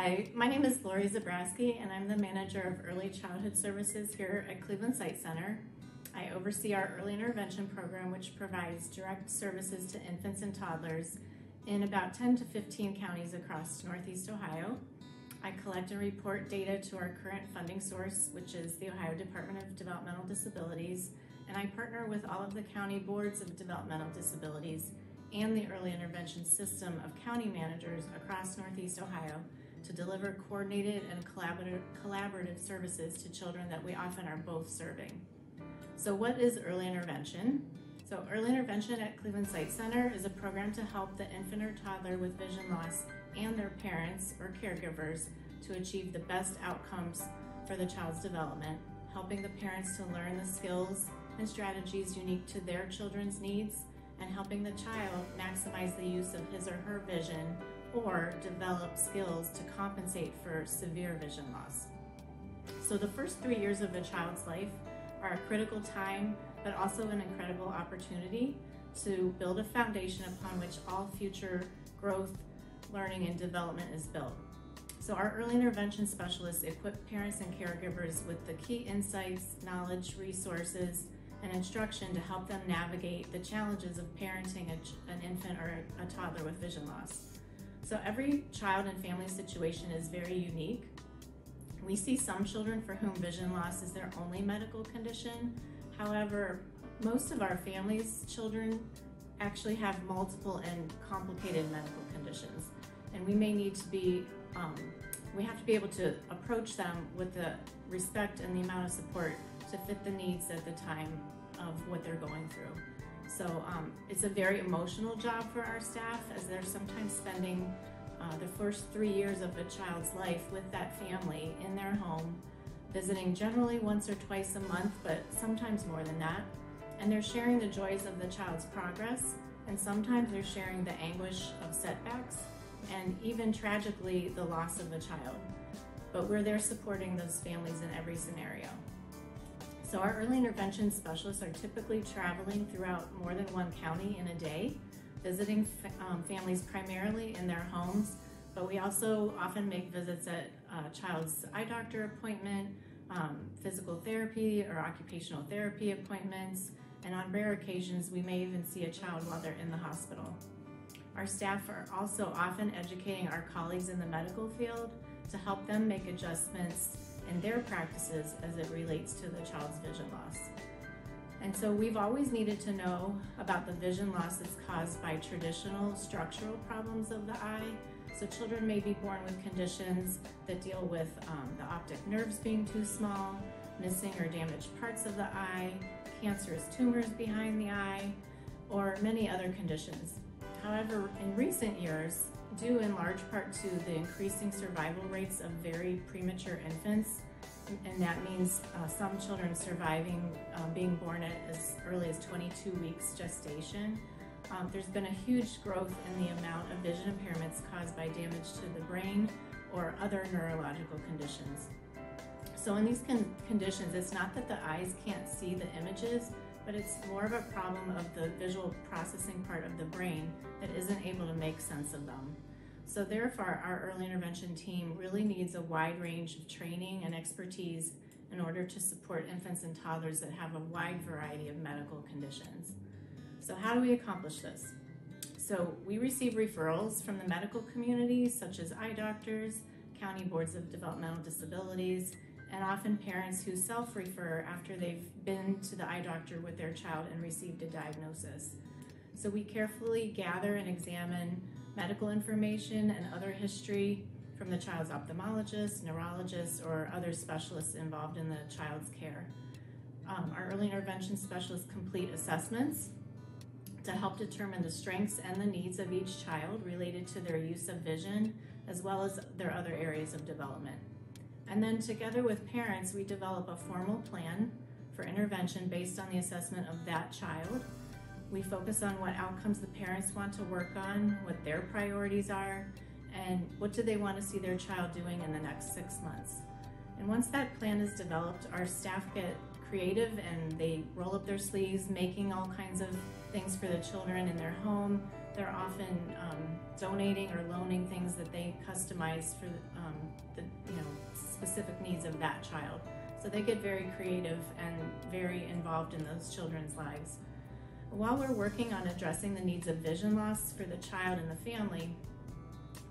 Hi, my name is Lori Zabrowski and I'm the manager of Early Childhood Services here at Cleveland Sight Center. I oversee our early intervention program, which provides direct services to infants and toddlers in about 10 to 15 counties across Northeast Ohio. I collect and report data to our current funding source, which is the Ohio Department of Developmental Disabilities, and I partner with all of the county boards of developmental disabilities and the early intervention system of county managers across Northeast Ohio to deliver coordinated and collaborative services to children that we often are both serving. So what is early intervention? So early intervention at Cleveland Sight Center is a program to help the infant or toddler with vision loss and their parents or caregivers to achieve the best outcomes for the child's development, helping the parents to learn the skills and strategies unique to their children's needs, and helping the child maximize the use of his or her vision or develop skills to compensate for severe vision loss. So the first 3 years of a child's life are a critical time, but also an incredible opportunity to build a foundation upon which all future growth, learning, and development is built. So our early intervention specialists equip parents and caregivers with the key insights, knowledge, resources, and instruction to help them navigate the challenges of parenting an infant or a toddler with vision loss. So every child and family situation is very unique. We see some children for whom vision loss is their only medical condition. However, most of our families' children actually have multiple and complicated medical conditions. And we may need to be, we have to be able to approach them with the respect and the amount of support to fit the needs at the time of what they're going through. So it's a very emotional job for our staff, as they're sometimes spending the first 3 years of a child's life with that family in their home, visiting generally once or twice a month, but sometimes more than that. And they're sharing the joys of the child's progress, and sometimes they're sharing the anguish of setbacks, and even tragically, the loss of a child. But we're there supporting those families in every scenario. So our early intervention specialists are typically traveling throughout more than one county in a day, visiting families primarily in their homes, but we also often make visits at a child's eye doctor appointment, physical therapy or occupational therapy appointments, and on rare occasions we may even see a child while they're in the hospital. Our staff are also often educating our colleagues in the medical field to help them make adjustments in their practices as it relates to the child's vision loss. And so we've always needed to know about the vision loss that's caused by traditional structural problems of the eye. So children may be born with conditions that deal with the optic nerves being too small, missing or damaged parts of the eye, cancerous tumors behind the eye, or many other conditions. However, in recent years, due in large part to the increasing survival rates of very premature infants, and that means some children surviving being born at as early as 22 weeks gestation, there's been a huge growth in the amount of vision impairments caused by damage to the brain or other neurological conditions. So in these conditions, it's not that the eyes can't see the images, but it's more of a problem of the visual processing part of the brain that isn't able to make sense of them. So therefore, our early intervention team really needs a wide range of training and expertise in order to support infants and toddlers that have a wide variety of medical conditions. So how do we accomplish this? So we receive referrals from the medical community, such as eye doctors, county boards of developmental disabilities, and often parents who self-refer after they've been to the eye doctor with their child and received a diagnosis. So we carefully gather and examine medical information and other history from the child's ophthalmologist, neurologist, or other specialists involved in the child's care. Our early intervention specialists complete assessments to help determine the strengths and the needs of each child related to their use of vision, as well as their other areas of development. And then together with parents, we develop a formal plan for intervention based on the assessment of that child. We focus on what outcomes the parents want to work on, what their priorities are, and what do they want to see their child doing in the next 6 months. And once that plan is developed, our staff get creative and they roll up their sleeves, making all kinds of things for the children in their home. They're often donating or loaning things that they customize for the specific needs of that child. So they get very creative and very involved in those children's lives. While we're working on addressing the needs of vision loss for the child and the family,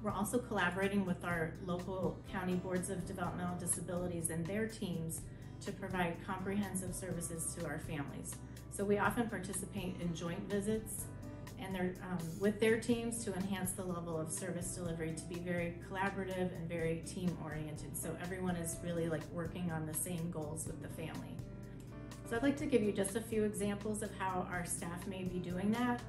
we're also collaborating with our local county boards of developmental disabilities and their teams to provide comprehensive services to our families. So we often participate in joint visits and they're with their teams to enhance the level of service delivery to be very collaborative and very team oriented. So everyone is really like working on the same goals with the family. So I'd like to give you just a few examples of how our staff may be doing that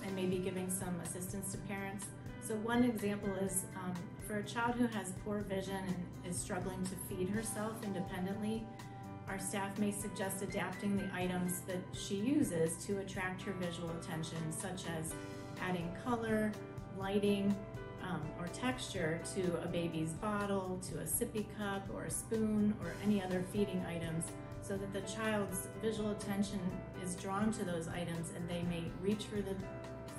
and maybe giving some assistance to parents. So one example is for a child who has poor vision and is struggling to feed herself independently, our staff may suggest adapting the items that she uses to attract her visual attention, such as adding color, lighting, or texture to a baby's bottle, to a sippy cup or a spoon or any other feeding items, so that the child's visual attention is drawn to those items and they may reach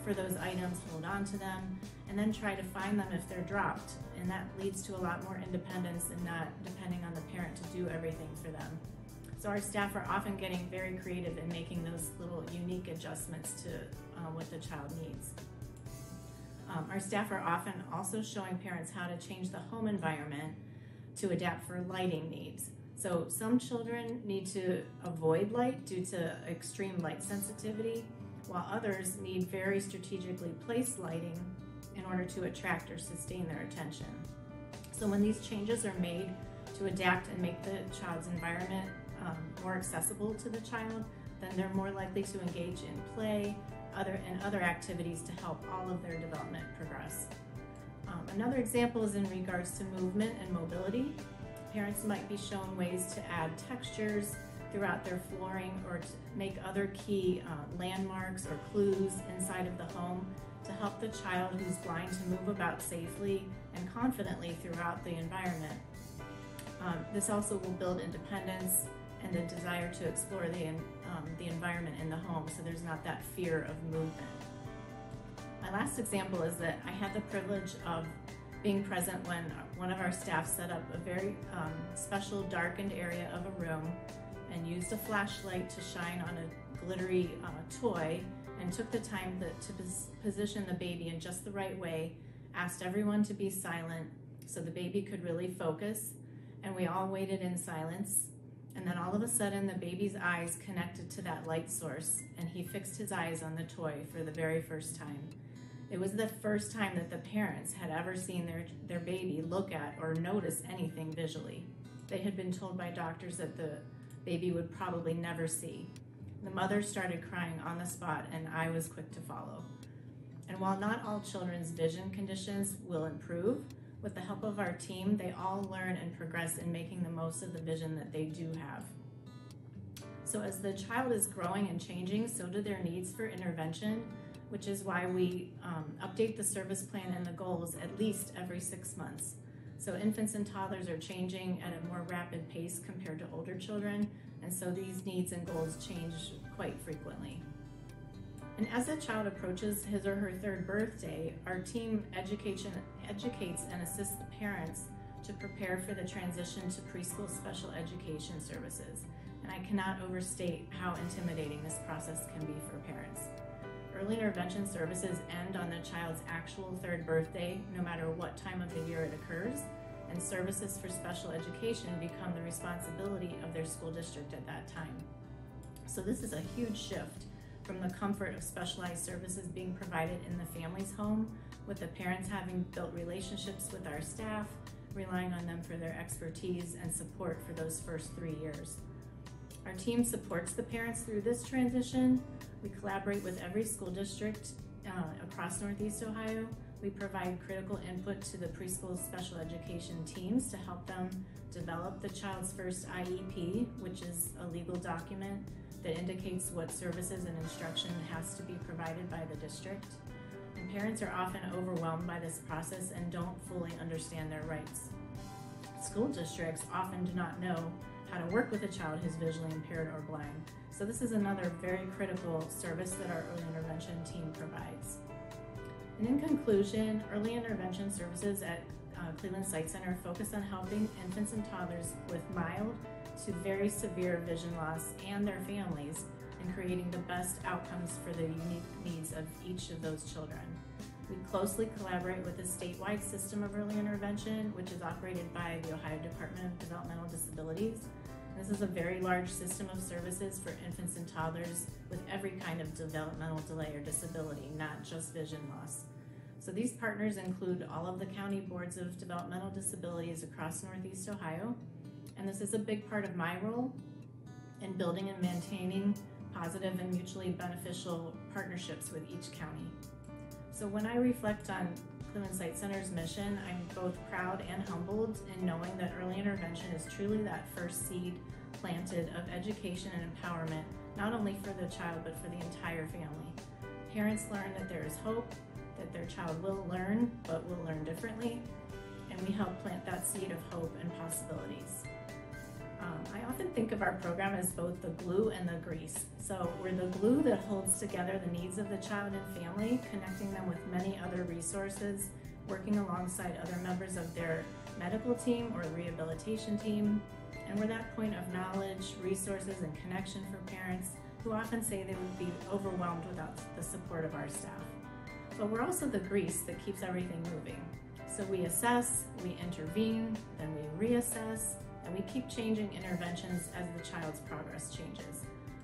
for those items, hold on to them, and then try to find them if they're dropped. And that leads to a lot more independence and not depending on the parent to do everything for them. So our staff are often getting very creative in making those little unique adjustments to what the child needs. Our staff are often also showing parents how to change the home environment to adapt for lighting needs. So some children need to avoid light due to extreme light sensitivity, while others need very strategically placed lighting in order to attract or sustain their attention. So when these changes are made to adapt and make the child's environment more accessible to the child, then they're more likely to engage in play and other activities to help all of their development progress. Another example is in regards to movement and mobility. Parents might be shown ways to add textures throughout their flooring or to make other key landmarks or clues inside of the home to help the child who's blind to move about safely and confidently throughout the environment. This also will build independence and the desire to explore the environment in the home, so there's not that fear of movement. My last example is that I had the privilege of being present when one of our staff set up a very special darkened area of a room and used a flashlight to shine on a glittery toy and took the time to position the baby in just the right way, asked everyone to be silent so the baby could really focus, and we all waited in silence. And then all of a sudden the baby's eyes connected to that light source and he fixed his eyes on the toy for the very first time. It was the first time that the parents had ever seen their baby look at or notice anything visually. They had been told by doctors that the baby would probably never see. The mother started crying on the spot and I was quick to follow. And while not all children's vision conditions will improve, with the help of our team, they all learn and progress in making the most of the vision that they do have. So as the child is growing and changing, so do their needs for intervention, which is why we update the service plan and the goals at least every 6 months. So infants and toddlers are changing at a more rapid pace compared to older children, and so these needs and goals change quite frequently. And as a child approaches his or her 3rd birthday, our team educates and assists the parents to prepare for the transition to preschool special education services. And I cannot overstate how intimidating this process can be for parents. Early intervention services end on the child's actual 3rd birthday, no matter what time of the year it occurs, and services for special education become the responsibility of their school district at that time. So this is a huge shift from the comfort of specialized services being provided in the family's home, with the parents having built relationships with our staff, relying on them for their expertise and support for those first 3 years. Our team supports the parents through this transition. We collaborate with every school district across Northeast Ohio. We provide critical input to the preschool special education teams to help them develop the child's first IEP, which is a legal document that indicates what services and instruction has to be provided by the district. And parents are often overwhelmed by this process and don't fully understand their rights. School districts often do not know how to work with a child who's visually impaired or blind. So this is another very critical service that our early intervention team provides. And in conclusion, early intervention services at Cleveland Sight Center focus on helping infants and toddlers with mild to very severe vision loss and their families, and creating the best outcomes for the unique needs of each of those children. We closely collaborate with the statewide system of early intervention, which is operated by the Ohio Department of Developmental Disabilities. This is a very large system of services for infants and toddlers with every kind of developmental delay or disability, not just vision loss. So these partners include all of the county boards of developmental disabilities across Northeast Ohio. And this is a big part of my role in building and maintaining positive and mutually beneficial partnerships with each county. So when I reflect on Cleveland Sight Center's mission, I'm both proud and humbled in knowing that early intervention is truly that first seed planted of education and empowerment, not only for the child, but for the entire family. Parents learn that there is hope, that their child will learn, but will learn differently, and we help plant that seed of hope and possibilities. I often think of our program as both the glue and the grease. So we're the glue that holds together the needs of the child and family, connecting them with many other resources, working alongside other members of their medical team or rehabilitation team. And we're that point of knowledge, resources, and connection for parents who often say they would be overwhelmed without the support of our staff. But we're also the grease that keeps everything moving. So we assess, we intervene, then we reassess, and we keep changing interventions as the child's progress changes.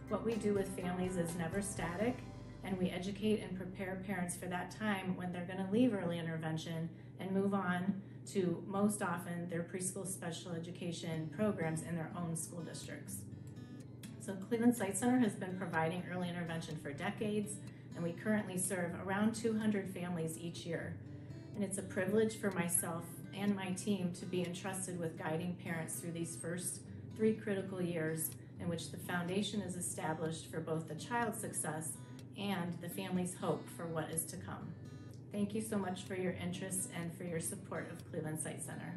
What we do with families is never static, and we educate and prepare parents for that time when they're going to leave early intervention and move on to, most often, their preschool special education programs in their own school districts. So Cleveland Sight Center has been providing early intervention for decades, and we currently serve around 200 families each year. And it's a privilege for myself and my team to be entrusted with guiding parents through these first 3 critical years in which the foundation is established for both the child's success and the family's hope for what is to come. Thank you so much for your interest and for your support of Cleveland Sight Center.